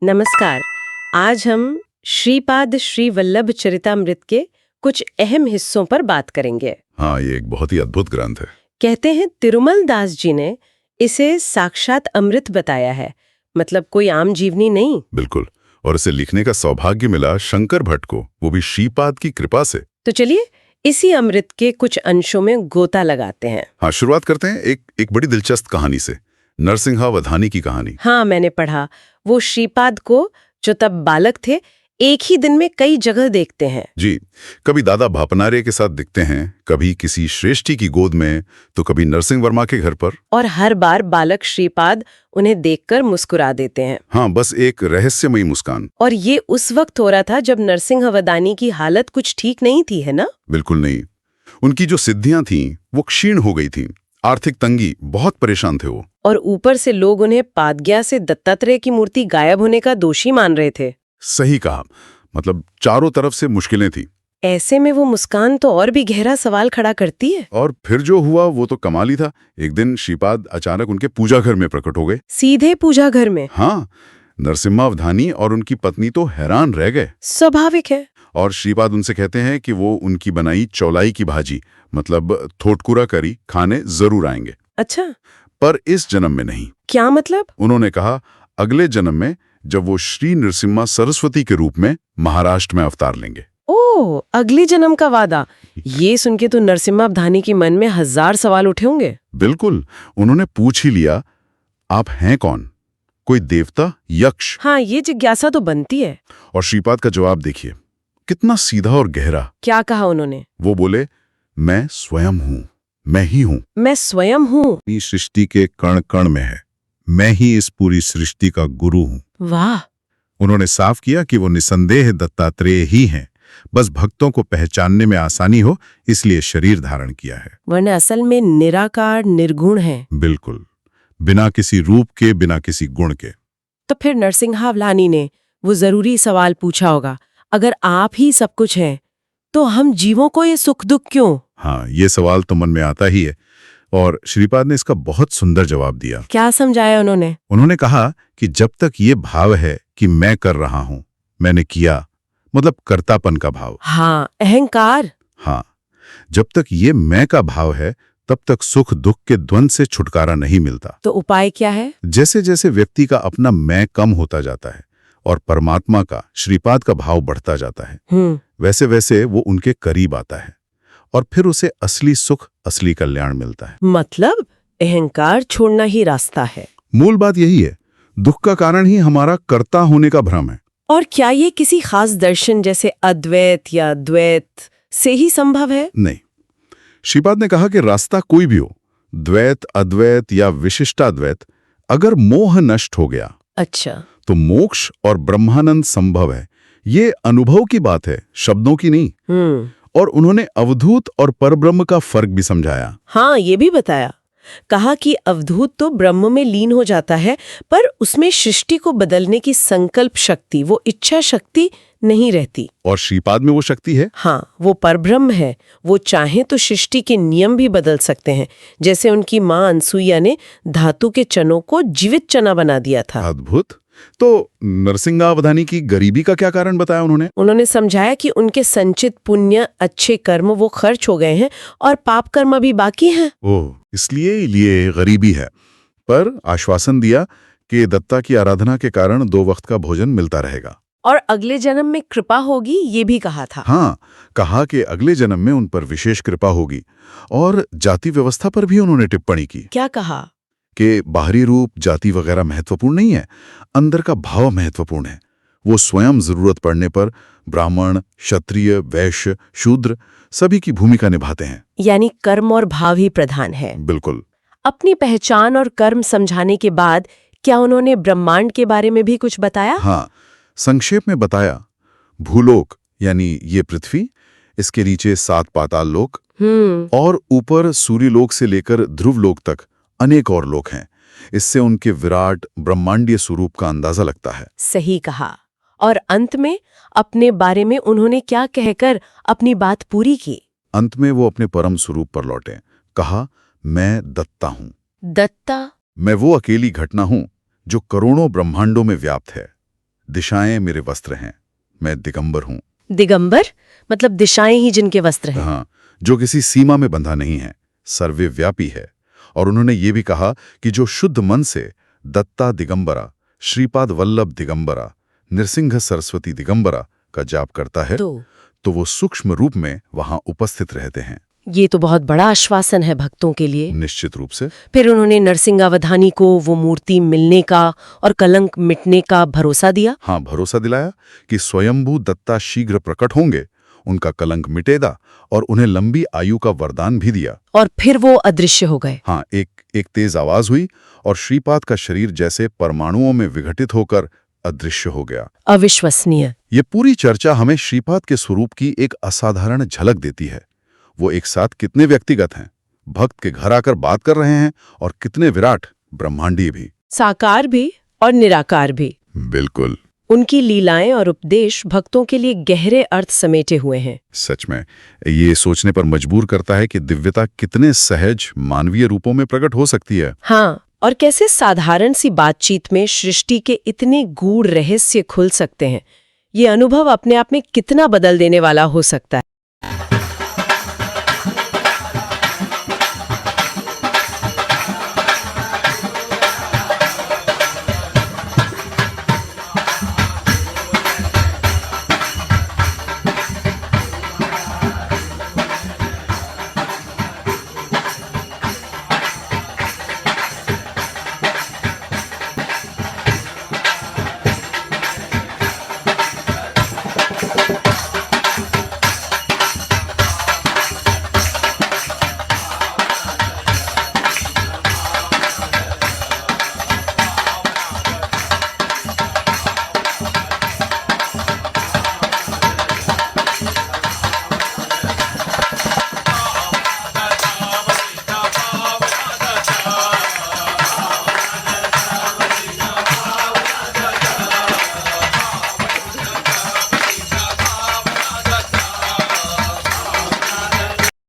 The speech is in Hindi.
नमस्कार। आज हम श्रीपाद श्री वल्लभ चरितामृत के कुछ अहम हिस्सों पर बात करेंगे। हाँ, ये एक बहुत ही अद्भुत ग्रंथ है। कहते हैं तिरुमल दास जी ने इसे साक्षात अमृत बताया है, मतलब कोई आम जीवनी नहीं। बिल्कुल। और इसे लिखने का सौभाग्य मिला शंकर भट्ट को, वो भी श्रीपाद की कृपा से। तो चलिए इसी अमृत के कुछ अंशों में गोता लगाते हैं। हाँ, शुरुआत करते हैं एक बड़ी दिलचस्प कहानी से, नरसिंहावधानी की कहानी। हाँ, मैंने पढ़ा। वो श्रीपाद को, जो तब बालक थे, एक ही दिन में कई जगह देखते हैं। जी, कभी दादा भापनारे के साथ दिखते हैं, कभी किसी श्रेष्ठी की गोद में, तो कभी नरसिंह वर्मा के घर पर। और हर बार बालक श्रीपाद उन्हें देखकर मुस्कुरा देते हैं। हाँ, बस एक रहस्यमयी मुस्कान। और ये उस वक्त हो रहा था जब नरसिंहावधानी की हालत कुछ ठीक नहीं थी, है ना? बिल्कुल नहीं। उनकी जो सिद्धियां थीं वो क्षीण हो गई थीं। आर्थिक तंगी, बहुत परेशान थे वो। और ऊपर से लोग उन्हें पादग्या से दत्तात्रेय की मूर्ति गायब होने का दोषी मान रहे थे। सही कहा, मतलब चारों तरफ से मुश्किलें थी। ऐसे में वो मुस्कान तो और भी गहरा सवाल खड़ा करती है। और फिर जो हुआ वो तो कमाल ही था। एक दिन श्रीपाद अचानक उनके पूजा घर में प्रकट हो गए। सीधे पूजा घर में? हाँ, नरसिम्हावधानी और उनकी पत्नी तो हैरान रह गए। स्वाभाविक है। और श्रीपाद उनसे कहते हैं कि वो उनकी बनाई चौलाई की भाजी, मतलब थोटकुरा करी, खाने जरूर आएंगे। अच्छा, पर इस जन्म में नहीं। क्या मतलब? उन्होंने कहा अगले जन्म में, जब वो श्री नरसिम्हा सरस्वती के रूप में महाराष्ट्र में अवतार लेंगे। ओह, अगले जन्म का वादा। ये सुन के तो नरसिम्हावधानी के मन में 1000 सवाल उठे होंगे। बिल्कुल। उन्होंने पूछ ही लिया, आप हैं कौन? कोई देवता, यक्ष? हाँ, ये जिज्ञासा तो बनती है। और श्रीपाद का जवाब देखिए, कितना सीधा और गहरा। क्या कहा उन्होंने? वो बोले, मैं स्वयं हूँ, मैं ही हूँ। मैं स्वयं हूँ? इस सृष्टि के कण कण में है। मैं ही इस पूरी सृष्टि का गुरु हूँ। वाह। उन्होंने साफ किया कि वो निसंदेह दत्तात्रेय ही हैं, बस भक्तों को पहचानने में आसानी हो इसलिए शरीर धारण किया है, वरना असल में निराकार निर्गुण है। बिल्कुल, बिना किसी रूप के, बिना किसी गुण के। तो फिर नरसिंहावधानी ने वो जरूरी सवाल पूछा होगा, अगर आप ही सब कुछ हैं तो हम जीवों को ये सुख दुख क्यों? हाँ, ये सवाल तो मन में आता ही है। और श्रीपाद ने इसका बहुत सुंदर जवाब दिया। क्या समझाया उन्होंने? उन्होंने कहा कि जब तक ये भाव है कि मैं कर रहा हूं, मैंने किया, मतलब कर्तापन का भाव। हाँ, अहंकार। हाँ, जब तक ये मैं का भाव है, तब तक सुख दुख के द्वंद से छुटकारा नहीं मिलता। तो उपाय क्या है? जैसे जैसे व्यक्ति का अपना मैं कम होता जाता है और परमात्मा का, श्रीपाद का भाव बढ़ता जाता है, वैसे वैसे वो उनके करीब आता है और फिर उसे असली सुख, असली कल्याण मिलता है। मतलब अहंकार छोड़ना ही रास्ता है। मूल बात यही है, दुख का कारण ही हमारा कर्ता होने का भ्रम है। और क्या ये किसी खास दर्शन जैसे अद्वैत या द्वैत से ही संभव है? नहीं, श्रीपाद ने कहा कि रास्ता कोई भी हो, द्वैत, अद्वैत या विशिष्टाद्वैत, अगर मोह नष्ट हो गया, अच्छा, तो मोक्ष और ब्रह्मानंद संभव है। ये अनुभव की बात है, शब्दों की नहीं। और उन्होंने अवधूत और परब्रह्म का फर्क भी समझाया। हाँ, ये भी बताया। कहा कि अवधूत तो ब्रह्म में लीन हो जाता है, पर उसमें सृष्टि को बदलने की संकल्प शक्ति, वो इच्छा शक्ति नहीं रहती। और श्रीपाद में वो शक्ति है। हाँ, वो परब्रह्म है। वो चाहे तो सृष्टि के नियम भी बदल सकते हैं, जैसे उनकी माँ अनसुईया ने धातु के चनों को जीवित चना बना दिया था। अद्भुत। तो नरसिंहावधानी की गरीबी का क्या कारण बताया उन्होंने? उन्होंने समझाया कि उनके संचित पुण्य, अच्छे कर्म वो खर्च हो गए हैं और पाप कर्म अभी बाकी हैं। ओह, इसलिए गरीबी है। पर आश्वासन दिया कि दत्ता की आराधना के कारण 2 वक्त का भोजन मिलता रहेगा। और अगले जन्म में कृपा होगी, ये भी कहा था। हाँ, कहा कि अगले जन्म में उन पर विशेष कृपा होगी। और जाति व्यवस्था पर भी उन्होंने टिप्पणी की। क्या कहा? कि बाहरी रूप, जाति वगैरह महत्वपूर्ण नहीं है, अंदर का भाव महत्वपूर्ण है। वो स्वयं जरूरत पड़ने पर ब्राह्मण, क्षत्रिय, वैश्य, शूद्र सभी की भूमिका निभाते हैं। यानी कर्म और भाव ही प्रधान है। बिल्कुल। अपनी पहचान और कर्म समझाने के बाद क्या उन्होंने ब्रह्मांड के बारे में भी कुछ बताया? हाँ, संक्षेप में बताया। भूलोक यानी ये पृथ्वी, इसके नीचे 7 पाताल लोक, और ऊपर सूर्यलोक से लेकर ध्रुवलोक तक अनेक और लोक हैं। इससे उनके विराट ब्रह्मांडीय स्वरूप का अंदाजा लगता है। सही कहा। और अंत में अपने बारे में उन्होंने क्या कहकर अपनी बात पूरी की? अंत में वो अपने परम स्वरूप पर लौटे। कहा, मैं दत्ता हूँ। दत्ता? मैं वो अकेली घटना हूँ जो करोड़ों ब्रह्मांडों में व्याप्त है। दिशाएं मेरे वस्त्र हैं, मैं दिगंबर हूं। दिगंबर मतलब दिशाएं ही जिनके वस्त्र हैं। हाँ, जो किसी सीमा में बंधा नहीं है, सर्वव्यापी है। और उन्होंने ये भी कहा कि जो शुद्ध मन से दत्ता दिगंबरा, श्रीपाद वल्लभ दिगंबरा, नृसिंह सरस्वती दिगंबरा का जाप करता है तो वो सूक्ष्म रूप में वहां उपस्थित रहते हैं। ये तो बहुत बड़ा आश्वासन है भक्तों के लिए। निश्चित रूप से। फिर उन्होंने नरसिंहावधानी को वो मूर्ति मिलने का और कलंक मिटने का भरोसा दिया। हाँ, भरोसा दिलाया कि स्वयंभू दत्ता शीघ्र प्रकट होंगे, उनका कलंक मिटेगा और उन्हें लंबी आयु का वरदान भी दिया। और फिर वो अदृश्य हो गए। हाँ, एक तेज आवाज हुई और श्रीपाद का शरीर जैसे परमाणुओं में विघटित होकर अदृश्य हो गया। अविश्वसनीय। ये पूरी चर्चा हमें श्रीपाद के स्वरूप की एक असाधारण झलक देती है। वो एक साथ कितने व्यक्तिगत हैं, भक्त के घर आकर बात कर रहे हैं, और कितने विराट, ब्रह्मांडीय भी, साकार भी और निराकार भी। बिल्कुल। उनकी लीलाएं और उपदेश भक्तों के लिए गहरे अर्थ समेटे हुए हैं। सच में ये सोचने पर मजबूर करता है कि दिव्यता कितने सहज मानवीय रूपों में प्रकट हो सकती है। हाँ, और कैसे साधारण सी बातचीत में सृष्टि के इतने गूढ़ रहस्य खुल सकते हैं। ये अनुभव अपने आप में कितना बदल देने वाला हो सकता है।